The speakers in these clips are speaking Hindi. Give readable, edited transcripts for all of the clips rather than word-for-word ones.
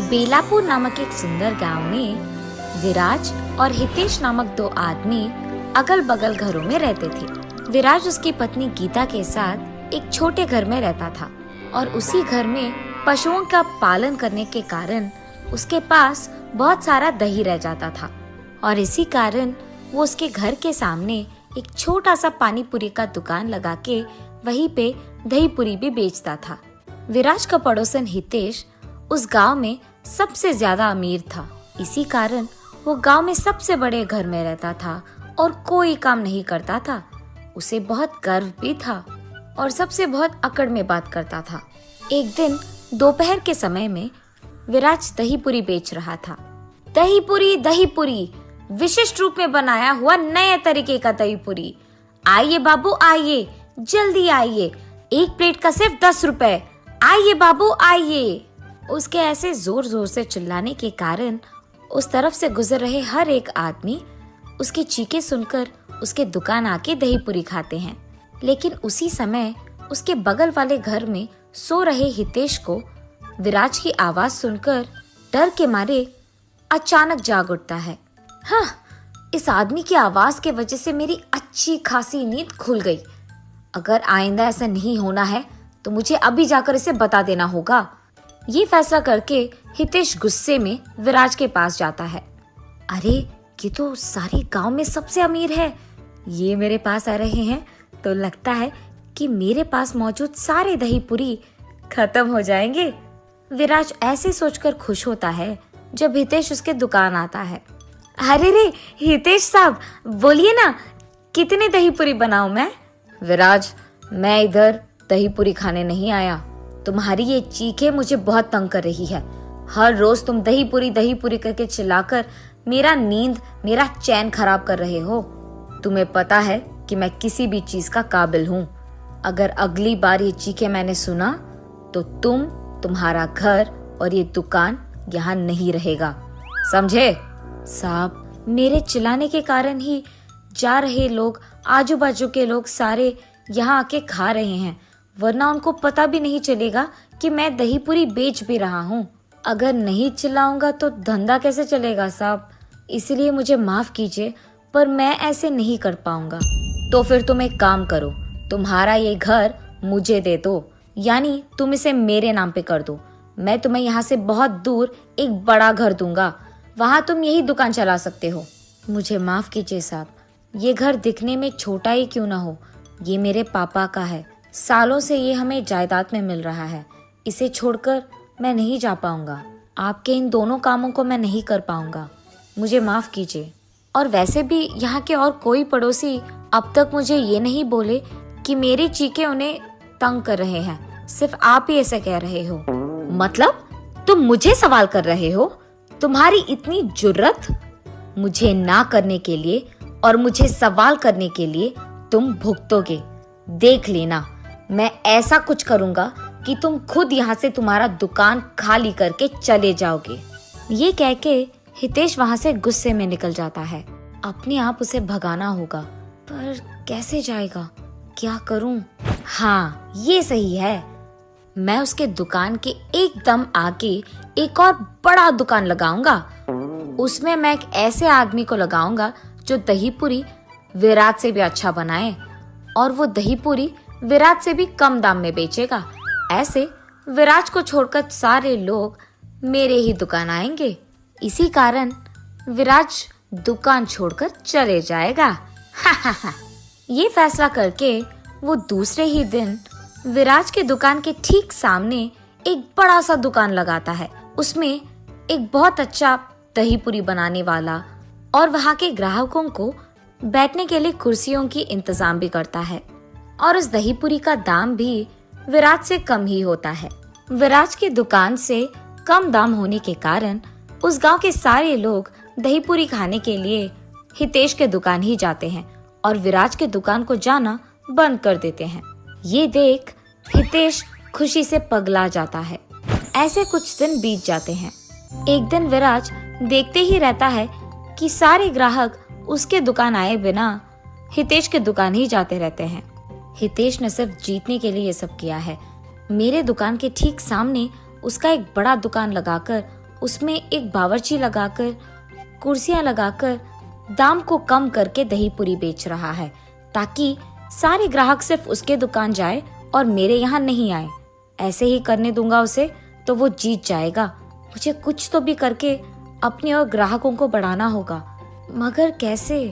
बेलापुर नामक एक सुंदर गांव में विराज और हितेश नामक दो आदमी अगल बगल घरों में रहते थे। विराज उसकी पत्नी गीता के साथ एक छोटे घर में रहता था और उसी घर में पशुओं का पालन करने के कारण उसके पास बहुत सारा दही रह जाता था और इसी कारण वो उसके घर के सामने एक छोटा सा पानी पूरी का दुकान लगा के वहीं पे दही पूरी भी बेचता था। विराज का पड़ोसन हितेश उस गांव में सबसे ज्यादा अमीर था। इसी कारण वो गांव में सबसे बड़े घर में रहता था और कोई काम नहीं करता था। उसे बहुत गर्व भी था और सबसे बहुत अकड़ में बात करता था। एक दिन दोपहर के समय में विराज दही पूरी बेच रहा था। दही पूरी विशिष्ट रूप में बनाया हुआ नए तरीके का दही पूरी। आइए बाबू आइए, जल्दी आइए, एक प्लेट का सिर्फ 10 रुपए। आइए बाबू आइए। उसके ऐसे जोर जोर से चिल्लाने के कारण उस तरफ से गुजर रहे हर एक आदमी उसकी चीखें सुनकर उसके दुकान आके दही पूरी खाते हैं। लेकिन उसी समय उसके बगल वाले घर में सो रहे हितेश को विराज की आवाज सुनकर डर के मारे अचानक जाग उठता है। हाँ, इस आदमी की आवाज के वजह से मेरी अच्छी खासी नींद खुल गई। अगर आइंदा ऐसा नहीं होना है तो मुझे अभी जाकर इसे बता देना होगा। ये फैसला करके हितेश गुस्से में विराज के पास जाता है। अरे, ये तो सारे गांव में सबसे अमीर है। ये मेरे पास आ रहे हैं तो लगता है कि मेरे पास मौजूद सारे दही पूरी खत्म हो जाएंगे। विराज ऐसे सोचकर खुश होता है जब हितेश उसके दुकान आता है। अरे रे हितेश साहब, बोलिए ना, कितने दही पूरी बनाऊं मैं? विराज, मैं इधर दही पूरी खाने नहीं आया। तुम्हारी ये चीखें मुझे बहुत तंग कर रही है। हर रोज तुम दही पूरी करके चिल्लाकर मेरा चैन खराब कर रहे हो। तुम्हें पता है कि मैं किसी भी चीज का काबिल हूँ। अगर अगली बार ये चीखें मैंने सुना तो तुम्हारा घर और ये दुकान यहाँ नहीं रहेगा, समझे? साहब, मेरे चिल्लाने के कारण ही जा रहे लोग, आजू बाजू के लोग सारे यहाँ आके खा रहे हैं, वरना उनको पता भी नहीं चलेगा कि मैं दही पूरी बेच भी रहा हूँ। अगर नहीं चिल्लाऊंगा तो धंधा कैसे चलेगा साहब? इसलिए मुझे माफ कीजिए, पर मैं ऐसे नहीं कर पाऊंगा। तो फिर तुम एक काम करो, तुम्हारा ये घर मुझे दे दो, यानी तुम इसे मेरे नाम पे कर दो। मैं तुम्हें यहाँ से बहुत दूर एक बड़ा घर दूंगा, वहाँ तुम यही दुकान चला सकते हो। मुझे माफ कीजिए साहब, ये घर दिखने में छोटा ही क्यों ना हो, ये मेरे पापा का है। सालों से ये हमें जायदाद में मिल रहा है। इसे छोड़कर मैं नहीं जा पाऊंगा। आपके इन दोनों कामों को मैं नहीं कर पाऊंगा, मुझे माफ कीजिए। और वैसे भी यहाँ के और कोई पड़ोसी अब तक मुझे ये नहीं बोले कि मेरी चीखें उन्हें तंग कर रहे हैं। सिर्फ आप ही ऐसे कह रहे हो। मतलब तुम मुझे सवाल कर रहे हो? तुम्हारी इतनी जुर्रत? मुझे ना करने के लिए और मुझे सवाल करने के लिए तुम भुगतोगे। देख लेना, मैं ऐसा कुछ करूंगा कि तुम खुद यहाँ से तुम्हारा दुकान खाली करके चले जाओगे। ये कह के हितेश वहाँ से गुस्से में निकल जाता है। अपने आप उसे भगाना होगा, पर कैसे जाएगा? क्या करूं? हाँ, ये सही है। मैं उसके दुकान के एकदम आगे एक और बड़ा दुकान लगाऊंगा। उसमें मैं एक ऐसे आदमी को लगाऊंगा जो दही पूरी विराज से भी अच्छा बनाए और वो दही पूरी विराज से भी कम दाम में बेचेगा। ऐसे विराज को छोड़कर सारे लोग मेरे ही दुकान आएंगे। इसी कारण विराज दुकान छोड़कर चले जाएगा। ये फैसला करके वो दूसरे ही दिन विराज के दुकान के ठीक सामने एक बड़ा सा दुकान लगाता है। उसमें एक बहुत अच्छा दही पूरी बनाने वाला और वहाँ के ग्राहकों को बैठने के लिए कुर्सियों की इंतजाम भी करता है। और उस दही पूरी का दाम भी विराज से कम ही होता है। विराज की दुकान से कम दाम होने के कारण उस गांव के सारे लोग दही पूरी खाने के लिए हितेश के दुकान ही जाते हैं और विराज के दुकान को जाना बंद कर देते हैं। ये देख हितेश खुशी से पगला जाता है। ऐसे कुछ दिन बीत जाते हैं। एक दिन विराज देखते ही रहता है कि सारे ग्राहक उसके दुकान आए बिना हितेश के दुकान ही जाते रहते हैं। हितेश ने सिर्फ जीतने के लिए ये सब किया है। मेरे दुकान के ठीक सामने उसका एक बड़ा दुकान लगाकर उसमें एक बावर्ची लगाकर, कुर्सियां लगाकर दाम को कम करके दही पूरी बेच रहा है, ताकि सारे ग्राहक सिर्फ उसके दुकान जाए और मेरे यहाँ नहीं आए। ऐसे ही करने दूंगा उसे तो वो जीत जाएगा। मुझे कुछ तो भी करके अपने और ग्राहकों को बढ़ाना होगा, मगर कैसे?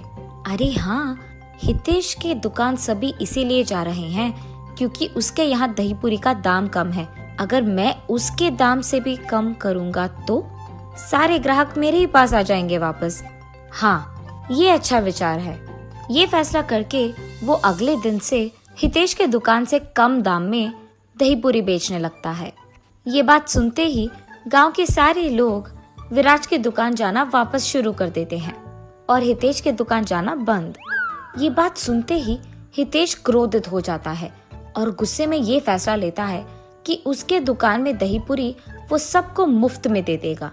अरे हाँ, हितेश के दुकान सभी इसीलिए जा रहे हैं क्योंकि उसके यहाँ दही पूरी का दाम कम है। अगर मैं उसके दाम से भी कम करूँगा तो सारे ग्राहक मेरे ही पास आ जाएंगे वापस। हाँ, ये अच्छा विचार है। ये फैसला करके वो अगले दिन से हितेश के दुकान से कम दाम में दही पूरी बेचने लगता है। ये बात सुनते ही गांव के सारे लोग विराज की दुकान जाना वापस शुरू कर देते हैं और हितेश के दुकान जाना बंद। ये बात सुनते ही हितेश क्रोधित हो जाता है और गुस्से में ये फैसला लेता है कि उसके दुकान में दही पूरी वो सबको मुफ्त में दे देगा।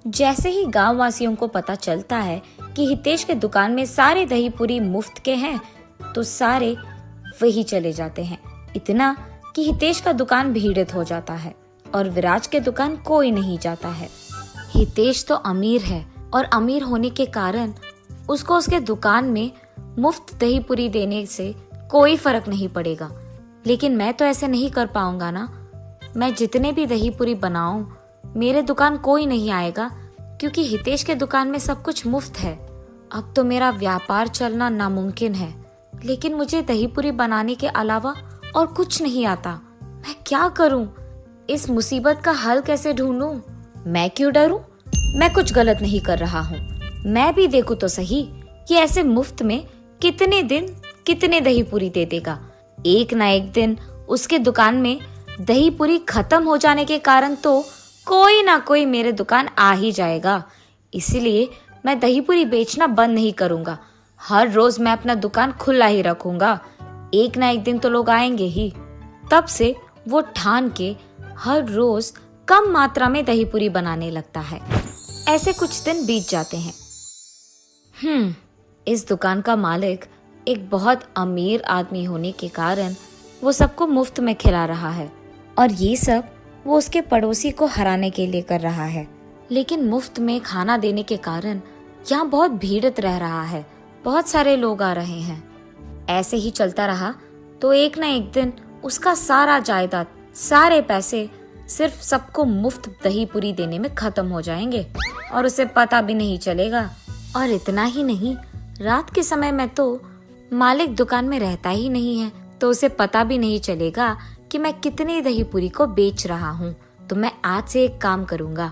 जैसे ही गांव वासियों को पता चलता है कि हितेश के दुकान में सारे दही पूरी मुफ्त के हैं, तो सारे वही चले जाते हैं। इतना कि हितेश का दुकान भीड़ित हो जाता है और विराज के दुकान कोई नहीं जाता है। हितेश तो अमीर है और अमीर होने के कारण उसको उसके दुकान में मुफ्त दही पूरी देने से कोई फर्क नहीं पड़ेगा। लेकिन मैं तो ऐसे नहीं कर पाऊंगा ना। मैं जितने भी दही पूरी बनाऊं, मेरे दुकान कोई नहीं आएगा क्योंकि हितेश के दुकान में सब कुछ मुफ्त है। अब तो मेरा व्यापार चलना नामुमकिन है। लेकिन मुझे दही पूरी बनाने के अलावा और कुछ नहीं आता। मैं क्या करूं? इस मुसीबत का हल कैसे ढूंढूं? मैं क्यों डरूं? मैं कुछ गलत नहीं कर रहा हूं। मैं भी देखूं तो सही कि ऐसे मुफ्त में कितने दिन कितने दही पूरी दे देगा। एक ना एक दिन उसके दुकान में दही पूरी खत्म हो जाने के कारण तो कोई ना कोई मेरे दुकान आ ही जाएगा। इसलिए मैं दही पूरी बेचना बंद नहीं करूंगा। हर रोज मैं अपना दुकान खुला ही रखूंगा। एक ना एक दिन तो लोग आएंगे ही। तब से वो ठान के हर रोज कम मात्रा में दही पूरी बनाने लगता है। ऐसे कुछ दिन बीत जाते हैं। इस दुकान का मालिक एक बहुत अमीर आदमी होने के कारण वो सबको मुफ्त में खिला रहा है और ये सब वो उसके पड़ोसी को हराने के लिए कर रहा है। लेकिन मुफ्त में खाना देने के कारण यहाँ बहुत भीड़ित रह रहा है। बहुत सारे लोग आ रहे हैं। ऐसे ही चलता रहा तो एक ना एक दिन उसका सारा जायदाद, सारे पैसे सिर्फ सबको मुफ्त दही पूरी देने में खत्म हो जाएंगे और उसे पता भी नहीं चलेगा। और इतना ही नहीं, रात के समय में तो मालिक दुकान में रहता ही नहीं है, तो उसे पता भी नहीं चलेगा कि मैं कितनी दही पूरी को बेच रहा हूँ। तो मैं आज से एक काम करूँगा,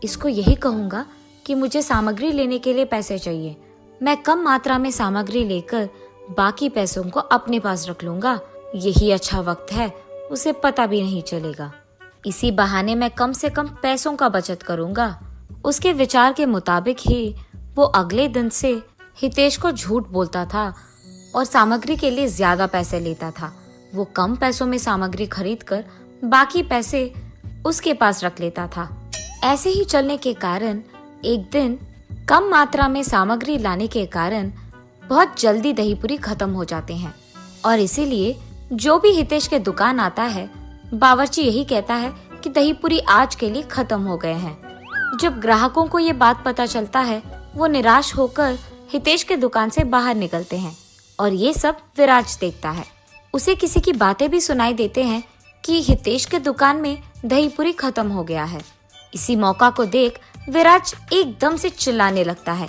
इसको यही कहूँगा कि मुझे सामग्री लेने के लिए पैसे चाहिए। मैं कम मात्रा में सामग्री लेकर बाकी पैसों को अपने पास रख लूँगा। यही अच्छा वक्त है, उसे पता भी नहीं चलेगा। इसी बहाने मैं कम से कम पैसों का बचत करूँगा। उसके विचार के मुताबिक ही वो अगले दिन से हितेश को झूठ बोलता था और सामग्री के लिए ज्यादा पैसे लेता था। वो कम पैसों में सामग्री खरीदकर बाकी पैसे उसके पास रख लेता था। ऐसे ही चलने के कारण एक दिन कम मात्रा में सामग्री लाने के कारण बहुत जल्दी दही पूरी खत्म हो जाते हैं और इसीलिए जो भी हितेश के दुकान आता है, बावर्ची यही कहता है कि दही पूरी आज के लिए खत्म हो गए हैं। जब ग्राहकों को ये बात पता चलता है, वो निराश होकर हितेश के दुकान से बाहर निकलते हैं और ये सब विराज देखता है। उसे किसी की बातें भी सुनाई देते हैं कि हितेश के दुकान में दही पूरी खत्म हो गया है। इसी मौका को देख विराज एकदम से चिल्लाने लगता है,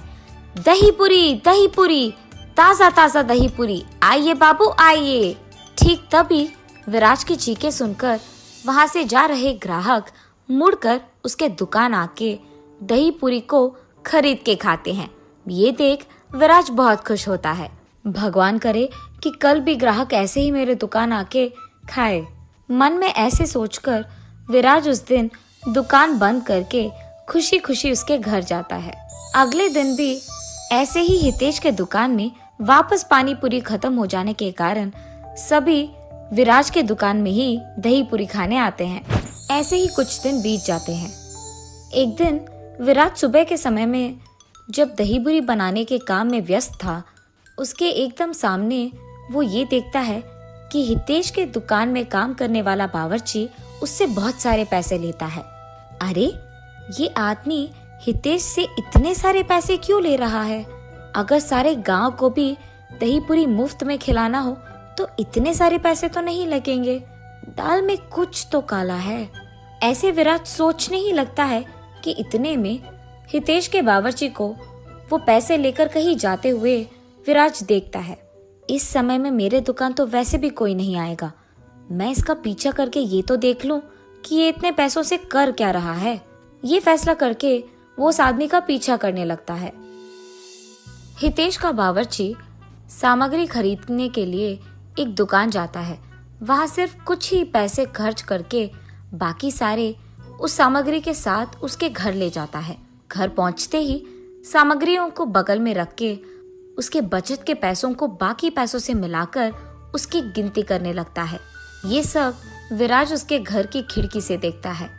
दही पूरी, ताजा ताजा दही पूरी, आइए बाबू आइए। ठीक तभी विराज की चीखें सुनकर वहां से जा रहे ग्राहक मुड़कर उसके दुकान आके दही पूरी को खरीद के खाते हैं। ये देख विराज बहुत खुश होता है। भगवान करे कि कल भी ग्राहक ऐसे ही मेरे दुकान आके खाए। मन में ऐसे सोचकर विराज उस दिन दुकान बंद करके खुशी खुशी उसके घर जाता है। अगले दिन भी ऐसे ही हितेश के दुकान में वापस पानी पूरी खत्म हो जाने के कारण सभी विराज के दुकान में ही दही पूरी खाने आते हैं। ऐसे ही कुछ दिन बीत जाते हैं। एक दिन विराज सुबह के समय में जब दही पूरी बनाने के काम में व्यस्त था, उसके एकदम सामने वो ये देखता है कि हितेश के दुकान में काम करने वाला बावर्ची उससे बहुत सारे पैसे लेता है। अरे ये आदमी हितेश से इतने सारे पैसे क्यों ले रहा है? अगर सारे गांव को भी दही पूरी मुफ्त में खिलाना हो तो इतने सारे पैसे तो नहीं लगेंगे। दाल में कुछ तो काला है। ऐसे विराज सोचने ही लगता है कि इतने में हितेश के बावर्ची को वो पैसे लेकर कहीं जाते हुए विराज देखता है। इस समय में मेरे दुकान तो वैसे भी कोई नहीं आएगा। मैं इसका पीछा करके ये तो देख लूं कि ये इतने पैसों से कर क्या रहा है। ये फैसला करके वो उस आदमी का पीछा करने लगता है। हितेश का बावर्ची सामग्री खरीदने के लिए एक दुकान जाता है। वहां सिर्फ कुछ ही पैसे खर्च करके बाकी सारे उस सामग्री के साथ उसके घर ले जाता है। घर पहुंचते ही सामग्रियों को बगल में रख के उसके बचत के पैसों को बाकी पैसों से मिलाकर उसकी गिनती करने लगता है। ये सब विराज उसके घर की खिड़की से देखता है।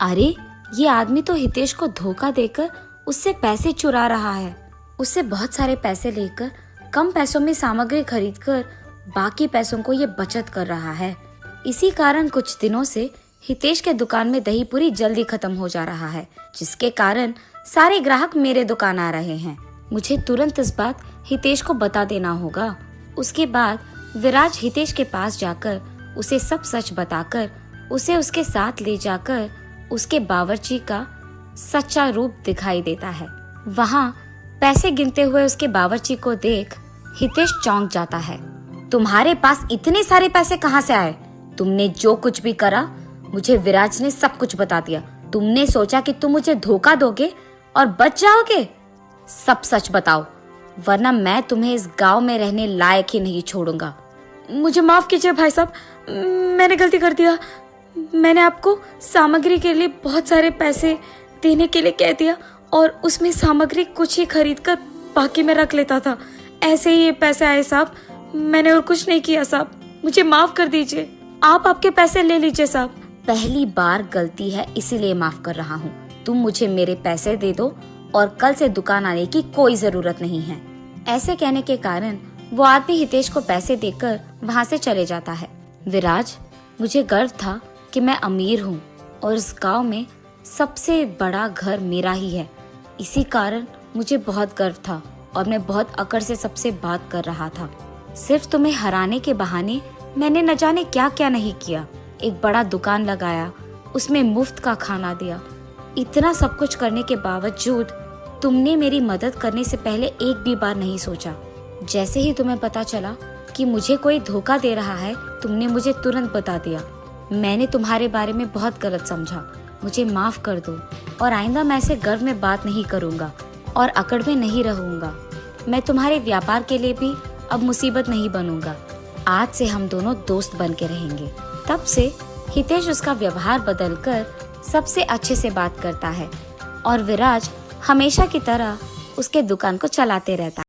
अरे, ये आदमी तो हितेश को धोखा देकर उससे पैसे चुरा रहा है। उससे बहुत सारे पैसे लेकर कम पैसों में सामग्री खरीदकर बाकी पैसों को ये बचत कर रहा है। इसी कारण कुछ दिनों से हितेश के दुकान में दही पूरी जल्दी खत्म हो जा रहा है, जिसके कारण सारे ग्राहक मेरे दुकान आ रहे हैं। मुझे तुरंत इस बात हितेश को बता देना होगा। उसके बाद विराज हितेश के पास जाकर उसे सब सच बताकर उसे उसके साथ ले जाकर उसके बावर्ची का सच्चा रूप दिखाई देता है। वहाँ पैसे गिनते हुए उसके बावर्ची को देख हितेश चौंक जाता है। तुम्हारे पास इतने सारे पैसे कहाँ से आए? तुमने जो कुछ भी करा मुझे विराज ने सब कुछ बता दिया। तुमने सोचा कि तुम मुझे धोखा दोगे और बच जाओगे? सब सच बताओ, वरना मैं तुम्हें इस गांव में रहने लायक ही नहीं छोड़ूंगा। मुझे माफ कीजिए भाई साहब, मैंने गलती कर दिया। मैंने आपको सामग्री के लिए बहुत सारे पैसे देने के लिए कह दिया और उसमें सामग्री कुछ ही खरीद कर बाकी में रख लेता था। ऐसे ही ये पैसे आए साहब, मैंने और कुछ नहीं किया साहब, मुझे माफ कर दीजिए। आप आपके पैसे ले लीजिए साहब। पहली बार गलती है इसीलिए माफ कर रहा हूँ। तुम मुझे मेरे पैसे दे दो और कल से दुकान आने की कोई जरूरत नहीं है। ऐसे कहने के कारण वो आदमी हितेश को पैसे देकर वहाँ से चले जाता है। विराज, मुझे गर्व था कि मैं अमीर हूँ और इस गांव में सबसे बड़ा घर मेरा ही है। इसी कारण मुझे बहुत गर्व था और मैं बहुत अकड़ से सबसे बात कर रहा था। सिर्फ तुम्हें हराने के बहाने मैंने न जाने क्या क्या नहीं किया। एक बड़ा दुकान लगाया, उसमें मुफ्त का खाना दिया। इतना सब कुछ करने के बावजूद तुमने मेरी मदद करने से पहले एक भी बार नहीं सोचा। जैसे ही तुम्हें पता चला कि मुझे कोई धोखा दे रहा है, तुमने मुझे तुरंत बता दिया। मैंने तुम्हारे बारे में बहुत गलत समझा। मुझे माफ कर दो और आइंदा मैं ऐसे गर्व में बात नहीं करूंगा और अकड़ में नहीं रहूंगा। मैं तुम्हारे व्यापार के लिए भी अब मुसीबत नहीं बनूंगा। आज से हम दोनों दोस्त बन के रहेंगे। तब से हितेश उसका व्यवहार बदलकर सबसे अच्छे से बात करता है और विराज हमेशा की तरह उसके दुकान को चलाते रहता है।